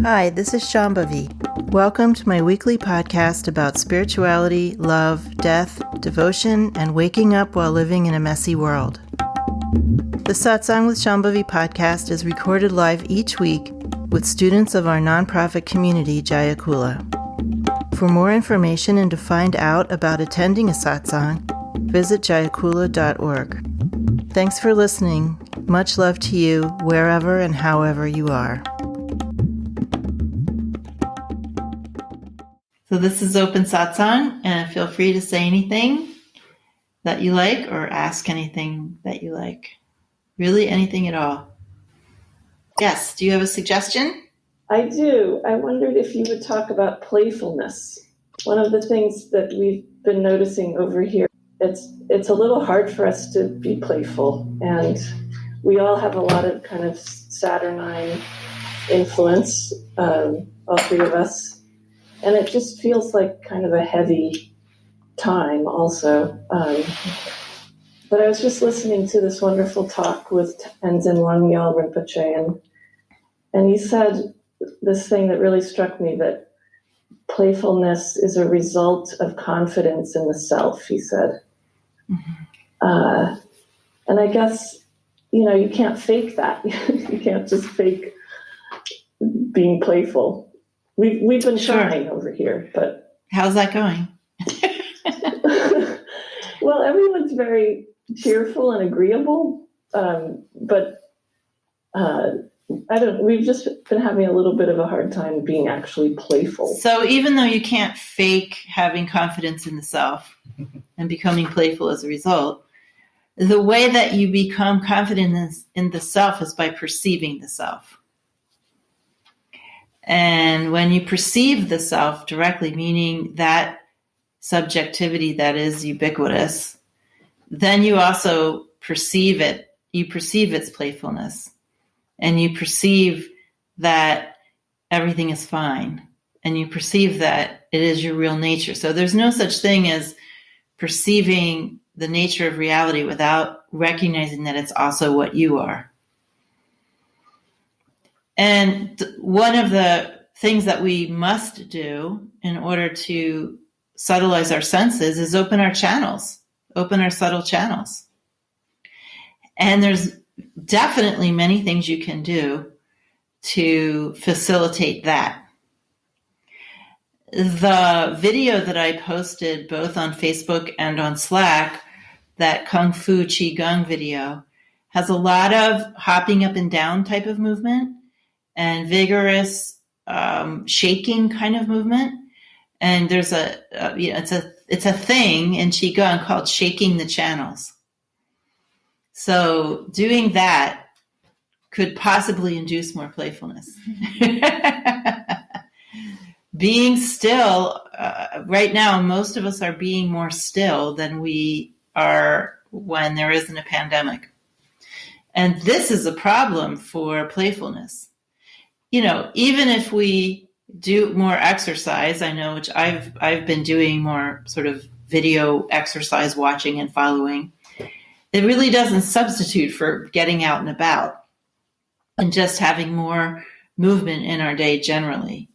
Hi, this is Shambhavi. Welcome to my weekly podcast about spirituality, love, death, devotion, and waking up while living in a messy world. The Satsang with Shambhavi podcast is recorded live each week with students of our nonprofit community, Jayakula. For more information and to find out about attending a satsang, visit jayakula.org. Thanks for listening. Much love to you, wherever and however you are. So this is Open Satsang, and feel free to say anything that you like or ask anything that you like. Really anything at all. Yes, do you have a suggestion? I do. I wondered if you would talk about playfulness. One of the things that we've been noticing over here, it's a little hard for us to be playful, and we all have a lot of kind of Saturnine influence, all three of us. And it just feels like kind of a heavy time also. But I was just listening to this wonderful talk with Tenzin Wangyal Rinpoche, and he said this thing that really struck me, that playfulness is a result of confidence in the self, he said. Mm-hmm. And I guess, you can't fake that. You can't just fake being playful. We've been trying over here, but how's that going? Well, everyone's very cheerful and agreeable, but we've just been having a little bit of a hard time being actually playful. So even though you can't fake having confidence in the self and becoming playful as a result, the way that you become confident in the self is by perceiving the self. And when you perceive the self directly, meaning that subjectivity that is ubiquitous, then you also perceive it. You perceive its playfulness, and you perceive that everything is fine, and you perceive that it is your real nature. So there's no such thing as perceiving the nature of reality without recognizing that it's also what you are. And one of the things that we must do in order to subtleize our senses is open our channels, open our subtle channels. And there's definitely many things you can do to facilitate that. The video that I posted both on Facebook and on Slack, that Kung Fu Qigong video, has a lot of hopping up and down type of movement and vigorous shaking kind of movement. And there's it's a thing in Qigong called shaking the channels. So doing that could possibly induce more playfulness. Being still, right now, most of us are being more still than we are when there isn't a pandemic. And this is a problem for playfulness. Even if we do more exercise, I know, which I've been doing more sort of video exercise watching and following, it really doesn't substitute for getting out and about and just having more movement in our day generally.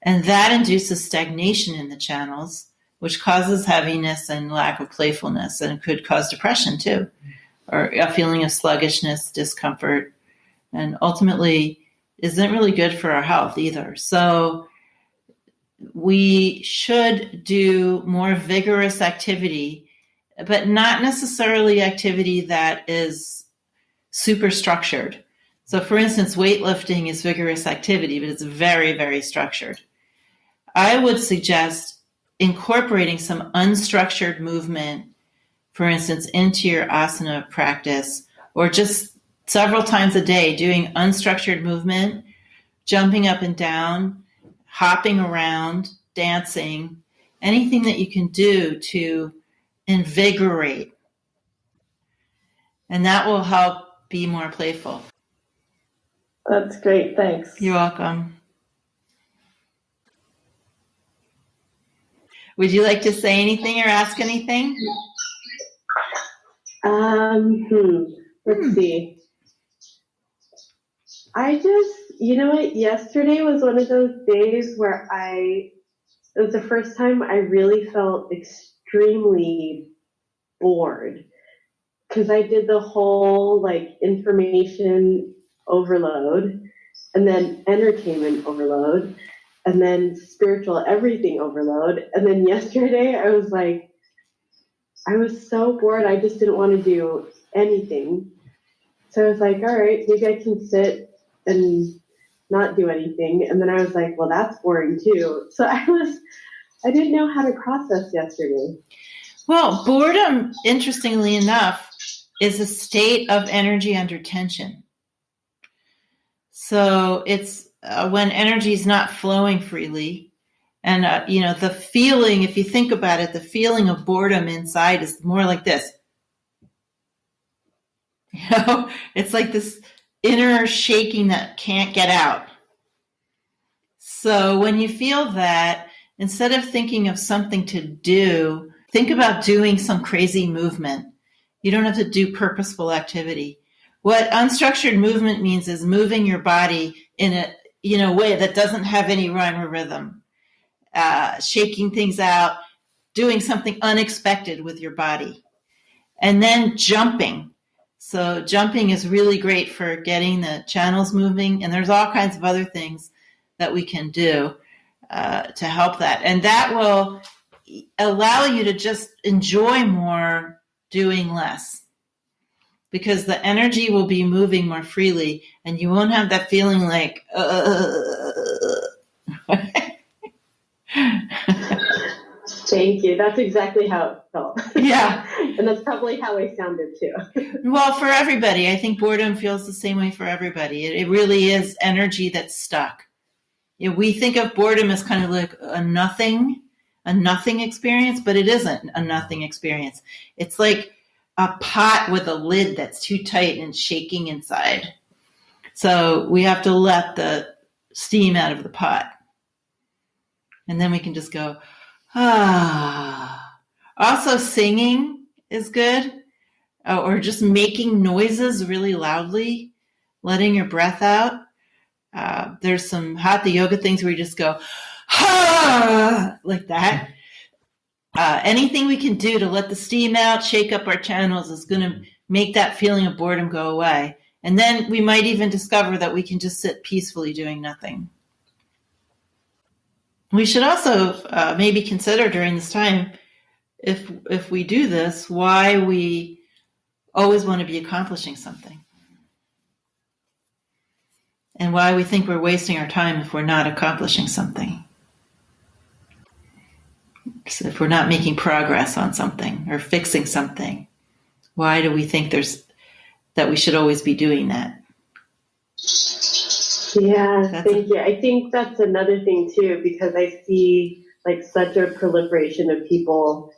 And that induces stagnation in the channels, which causes heaviness and lack of playfulness, and could cause depression too, or a feeling of sluggishness, discomfort, and ultimately isn't really good for our health either. So we should do more vigorous activity, but not necessarily activity that is super structured. So for instance, weightlifting is vigorous activity, but it's very, very structured. I would suggest incorporating some unstructured movement, for instance, into your asana practice, or just several times a day doing unstructured movement, jumping up and down, hopping around, dancing, anything that you can do to invigorate. And that will help be more playful. That's great. Thanks. You're welcome. Would you like to say anything or ask anything? Let's see. I just You know what? Yesterday was one of those days where it was the first time I really felt extremely bored because I did the whole like information overload and then entertainment overload and then spiritual everything overload. And then yesterday I was like, I was so bored. I just didn't want to do anything. So I was like, all right, maybe I can sit and not do anything. And then I was like, well, that's boring too. So I didn't know how to process yesterday. Well, boredom, interestingly enough, is a state of energy under tension. So it's when energy is not flowing freely. And, the feeling, if you think about it, the feeling of boredom inside is more like this. It's like this inner shaking that can't get out. So when you feel that, instead of thinking of something to do, think about doing some crazy movement. You don't have to do purposeful activity. What unstructured movement means is moving your body in a way that doesn't have any rhyme or rhythm, shaking things out, doing something unexpected with your body, and then jumping. So jumping is really great for getting the channels moving, and there's all kinds of other things that we can do to help that. And that will allow you to just enjoy more doing less, because the energy will be moving more freely and you won't have that feeling like, Thank you. That's exactly how it felt. Yeah. And that's probably how I sounded too. Well, for everybody, I think boredom feels the same way for everybody. It really is energy that's stuck. We think of boredom as kind of like a nothing experience, but it isn't a nothing experience. It's like a pot with a lid that's too tight and shaking inside. So we have to let the steam out of the pot. And then we can just go, ah. Also, singing is good, or just making noises really loudly, letting your breath out. There's some hatha yoga things where you just go, ha, like that. Anything we can do to let the steam out, shake up our channels, is going to make that feeling of boredom go away. And then we might even discover that we can just sit peacefully doing nothing. We should also maybe consider during this time, if we do this, why we always want to be accomplishing something. And why we think we're wasting our time if we're not accomplishing something. So if we're not making progress on something or fixing something, why do we think that we should always be doing that? Yeah, thank you. I think that's another thing too, because I see like such a proliferation of people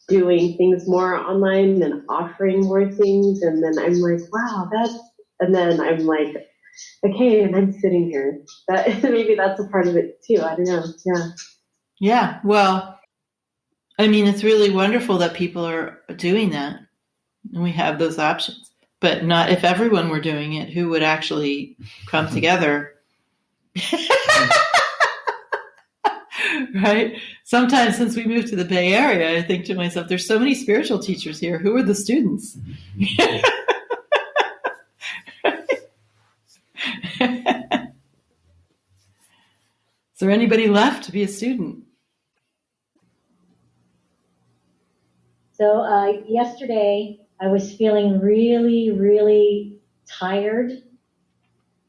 doing things more online and offering more things. And then I'm like, wow, and then I'm like, okay, and I'm sitting here. That maybe that's a part of it too. I don't know. Yeah. Yeah. Well, I mean, it's really wonderful that people are doing that, and we have those options. But not if everyone were doing it, who would actually come together? Right? Sometimes since we moved to the Bay Area, I think to myself, there's so many spiritual teachers here. Who are the students? Is there anybody left to be a student? So yesterday I was feeling really, really tired,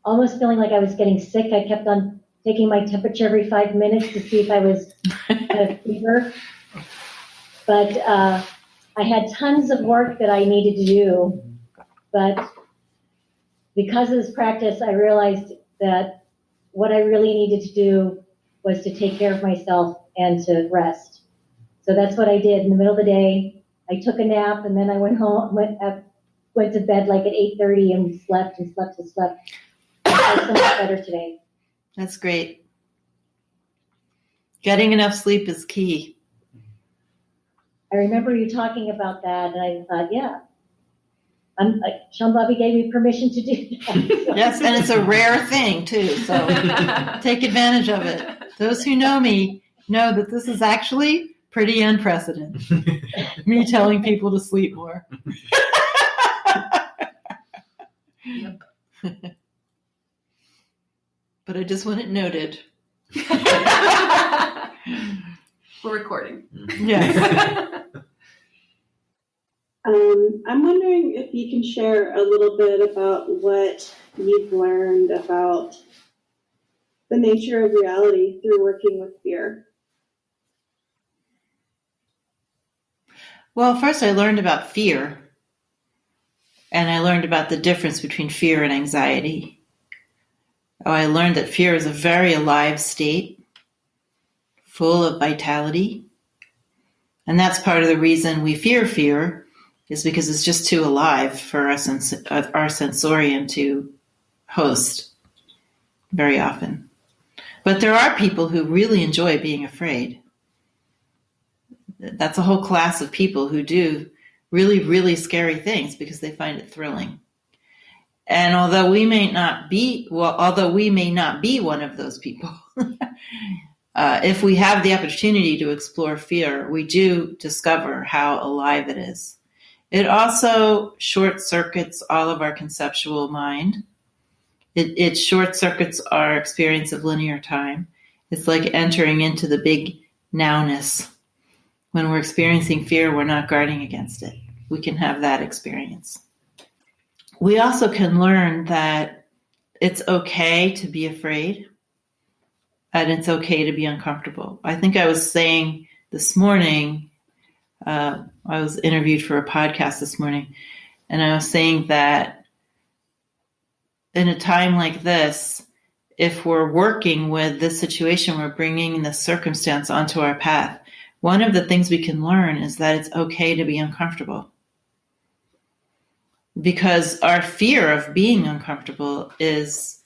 almost feeling like I was getting sick. I kept on taking my temperature every 5 minutes to see if I was had a fever. But I had tons of work that I needed to do. But because of this practice, I realized that what I really needed to do was to take care of myself and to rest. So that's what I did in the middle of the day. I took a nap, and then I went home, went to bed like at 8:30 and slept. I felt so much better today. That's great. Getting enough sleep is key. I remember you talking about that, and I thought, yeah, Shambhavi gave me permission to do that. So. Yes, and it's a rare thing too, so take advantage of it. Those who know me know that this is actually pretty unprecedented. Me telling people to sleep more. Yep. But I just want it noted. We're recording. Yes. I'm wondering if you can share a little bit about what you've learned about the nature of reality through working with fear. Well, first I learned about fear, and I learned about the difference between fear and anxiety. I learned that fear is a very alive state, full of vitality, and that's part of the reason we fear fear, is because it's just too alive for us and our sensorium to host very often. But there are people who really enjoy being afraid. That's a whole class of people who do really, really scary things because they find it thrilling. And although we may not be one of those people, if we have the opportunity to explore fear, we do discover how alive it is. It also short circuits all of our conceptual mind. It short circuits our experience of linear time. It's like entering into the big nowness. When we're experiencing fear, we're not guarding against it. We can have that experience. We also can learn that it's okay to be afraid, and it's okay to be uncomfortable. I think I was saying this morning, I was interviewed for a podcast this morning, and I was saying that in a time like this, if we're working with this situation, we're bringing this circumstance onto our path, one of the things we can learn is that it's okay to be uncomfortable. Because our fear of being uncomfortable is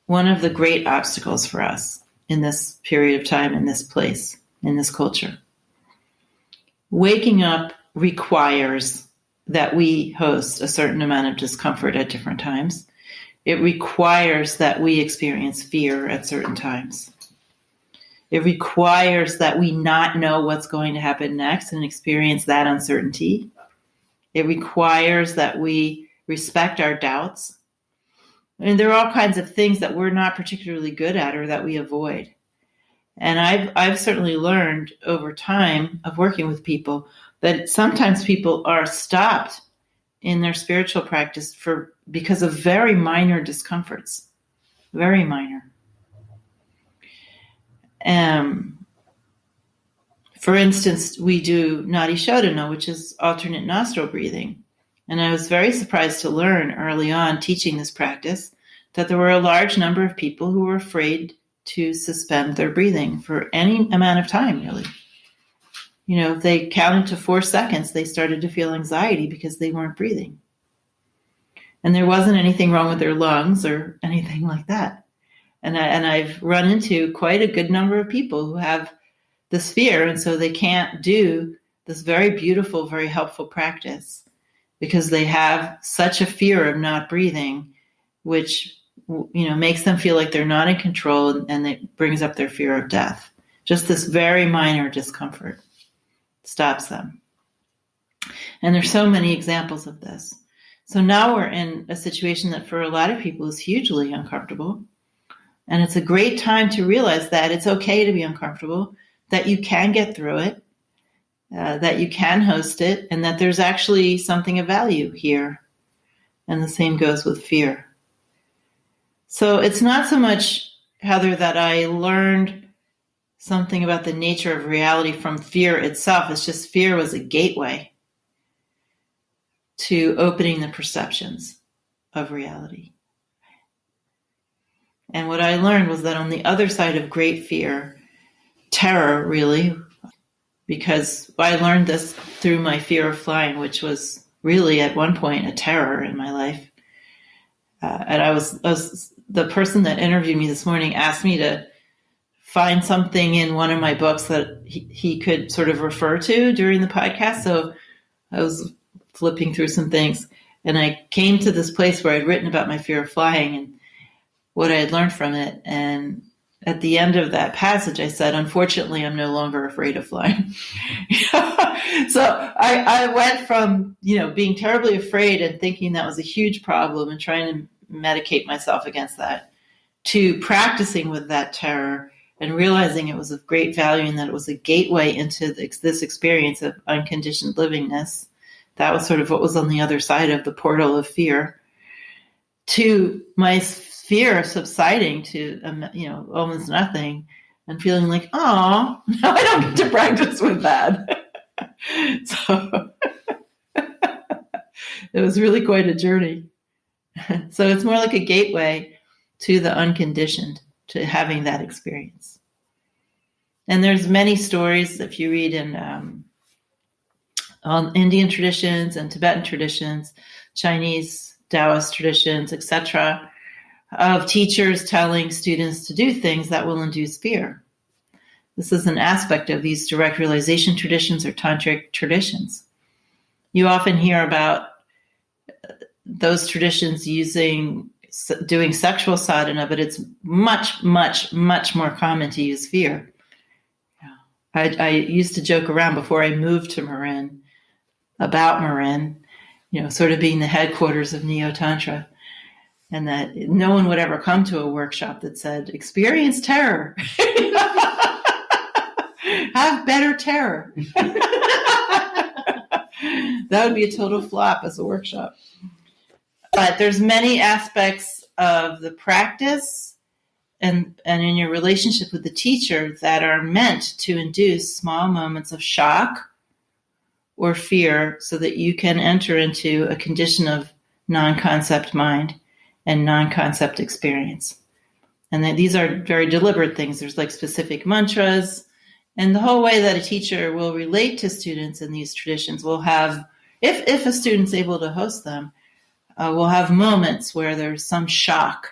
one of the great obstacles for us in this period of time, in this place, in this culture. Waking up requires that we host a certain amount of discomfort at different times. It requires that we experience fear at certain times. It requires that we not know what's going to happen next and experience that uncertainty. It requires that we respect our doubts. And there are all kinds of things that we're not particularly good at or that we avoid. And I've certainly learned over time of working with people that sometimes people are stopped in their spiritual practice because of very minor discomforts, very minor. For instance, we do Nadi Shodhana, which is alternate nostril breathing. And I was very surprised to learn early on teaching this practice that there were a large number of people who were afraid to suspend their breathing for any amount of time, really. You know, if they counted to 4 seconds, they started to feel anxiety because they weren't breathing. And there wasn't anything wrong with their lungs or anything like that. And I've run into quite a good number of people who have this fear, and so they can't do this very beautiful, very helpful practice because they have such a fear of not breathing, which, you know, makes them feel like they're not in control, and it brings up their fear of death. Just this very minor discomfort stops them. And there's so many examples of this. So now we're in a situation that for a lot of people is hugely uncomfortable. And it's a great time to realize that it's okay to be uncomfortable, that you can get through it, that you can host it, and that there's actually something of value here. And the same goes with fear. So it's not so much, Heather, that I learned something about the nature of reality from fear itself. It's just fear was a gateway to opening the perceptions of reality. And what I learned was that on the other side of great fear, terror, really, because I learned this through my fear of flying, which was really at one point a terror in my life. And I was the person that interviewed me this morning asked me to find something in one of my books that he could sort of refer to during the podcast. So I was flipping through some things. And I came to this place where I'd written about my fear of flying and what I had learned from it. And at the end of that passage, I said, unfortunately, I'm no longer afraid of flying. So I went from, being terribly afraid and thinking that was a huge problem and trying to medicate myself against that, to practicing with that terror and realizing it was of great value and that it was a gateway into this experience of unconditioned livingness. That was sort of what was on the other side of the portal of fear, to my fear subsiding to, almost nothing, and feeling like, oh, now I don't get to practice with that. So it was really quite a journey. So it's more like a gateway to the unconditioned, to having that experience. And there's many stories, if you read in Indian traditions and Tibetan traditions, Chinese Taoist traditions, etc., of teachers telling students to do things that will induce fear. This is an aspect of these direct realization traditions or tantric traditions. You often hear about those traditions doing sexual sadhana, but it's much, much, much more common to use fear. I used to joke around before I moved to Marin about Marin, sort of being the headquarters of Neo-Tantra, and that no one would ever come to a workshop that said, experience terror. Have better terror. That would be a total flop as a workshop. But there's many aspects of the practice and in your relationship with the teacher that are meant to induce small moments of shock or fear so that you can enter into a condition of non-concept mind and non-concept experience. And then these are very deliberate things. There's like specific mantras, and the whole way that a teacher will relate to students in these traditions will have, if a student's able to host them, will have moments where there's some shock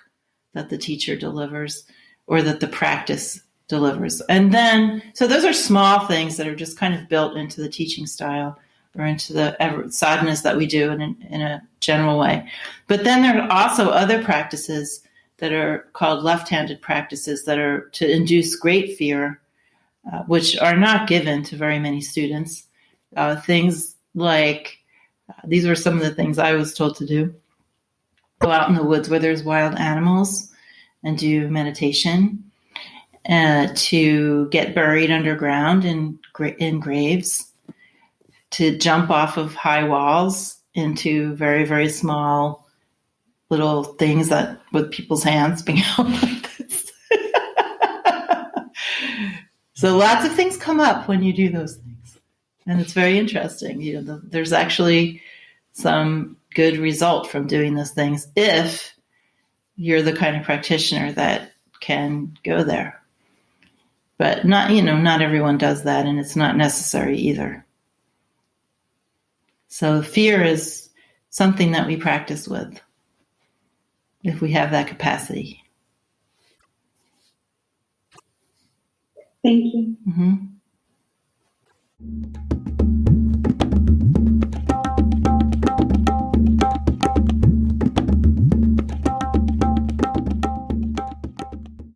that the teacher delivers or that the practice delivers. And then, so those are small things that are just kind of built into the teaching style or into the sadhanas that we do in a general way. But then there are also other practices that are called left-handed practices that are to induce great fear, which are not given to very many students. Things like, these were some of the things I was told to do. Go out in the woods where there's wild animals and do meditation, to get buried underground in graves, to jump off of high walls into very, very small little things that with people's hands being held like this. So lots of things come up when you do those things. And it's very interesting. There's actually some good result from doing those things if you're the kind of practitioner that can go there. But not everyone does that, and it's not necessary either. So fear is something that we practice with if we have that capacity. Thank you. Mm-hmm.